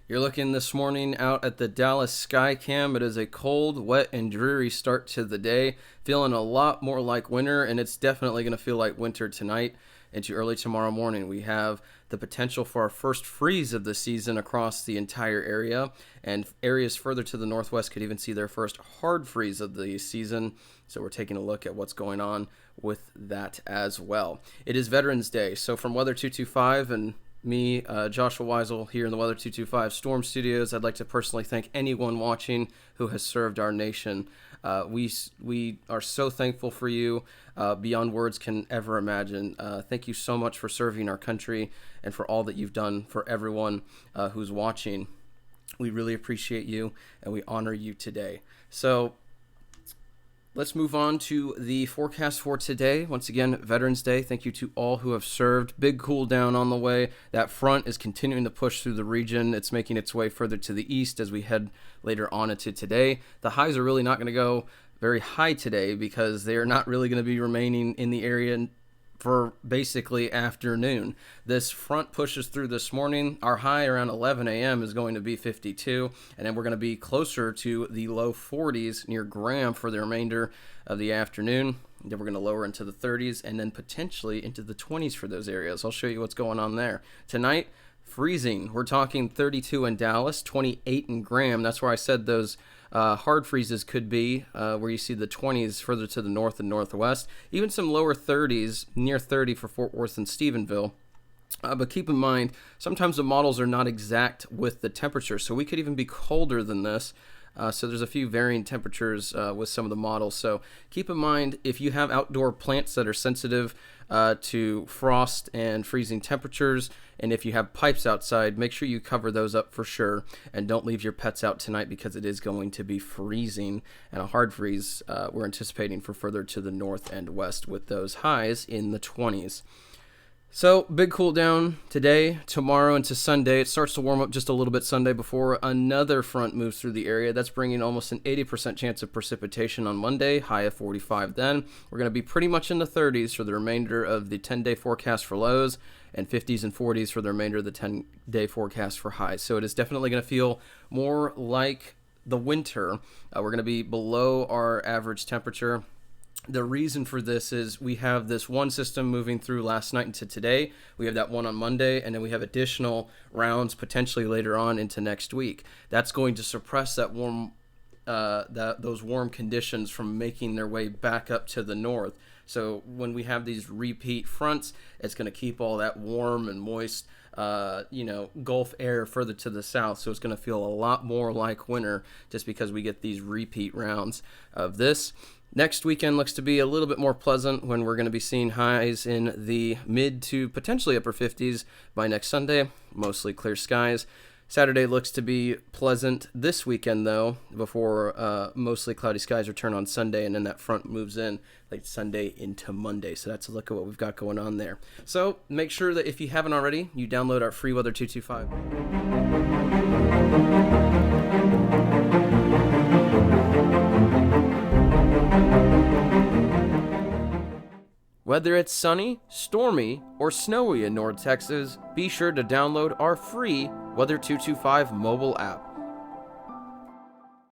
You're looking this morning out at the Dallas Skycam. It is a cold, wet, and dreary start to the day. Feeling a lot more like winter, and it's definitely going to feel like winter tonight into early tomorrow morning. We have the potential for our first freeze of the season across the entire area, and areas further to the northwest could even see their first hard freeze of the season. So we're taking a look at what's going on with that as well. It is Veterans Day, so from Weather 225 and me, Joshua Weisel, here in the Weather 225 Storm Studios, I'd like to personally thank anyone watching who has served our nation. We are so thankful for you, beyond words can ever imagine. Thank you so much for serving our country and for all that you've done for everyone who's watching. We really appreciate you, and we honor you today. So let's move on to the forecast for today. Once again, Veterans Day. Thank you to all who have served. Big cool down on the way. That front is continuing to push through the region. It's making its way further to the east as we head later on into today. The highs are really not going to go very high today because they are not really going to be remaining in the area for basically afternoon. This front pushes through this morning. Our high around 11 a.m. is going to be 52, and then we're going to be closer to the low 40s near Graham for the remainder of the afternoon. Then we're going to lower into the 30s and then potentially into the 20s for those areas. I'll show you what's going on there. Tonight, freezing. We're talking 32 in Dallas, 28 in Graham. That's where I said those hard freezes could be, where you see the 20s further to the north and northwest. Even some lower 30s, near 30 for Fort Worth and Stephenville. But keep in mind, sometimes the models are not exact with the temperature, so we could even be colder than this. So there's a few varying temperatures with some of the models. So keep in mind, if you have outdoor plants that are sensitive to frost and freezing temperatures, and if you have pipes outside, make sure you cover those up for sure, and don't leave your pets out tonight because it is going to be freezing, and a hard freeze we're anticipating for further to the north and west with those highs in the 20s. So, big cool down today, tomorrow, into Sunday. It starts to warm up just a little bit Sunday before another front moves through the area. That's bringing almost an 80% chance of precipitation on Monday, high of 45 then. We're going to be pretty much in the 30s for the remainder of the 10-day forecast for lows, and 50s and 40s for the remainder of the 10-day forecast for highs. So it is definitely going to feel more like the winter. We're going to be below our average temperature. The reason for this is we have this one system moving through last night into today. We have that one on Monday, and then we have additional rounds potentially later on into next week. That's going to suppress that those warm conditions from making their way back up to the north. So when we have these repeat fronts, it's going to keep all that warm and moist Gulf air further to the south, so it's going to feel a lot more like winter just because we get these repeat rounds of this. Next weekend looks to be a little bit more pleasant when we're going to be seeing highs in the mid to potentially upper 50s by next Sunday, mostly clear skies. Saturday looks to be pleasant this weekend, though, before mostly cloudy skies return on Sunday, and then that front moves in late Sunday into Monday. So that's a look at what we've got going on there. So make sure that if you haven't already, you download our free Weather 225. Whether it's sunny, stormy, or snowy in North Texas, be sure to download our free Weather 225 mobile app.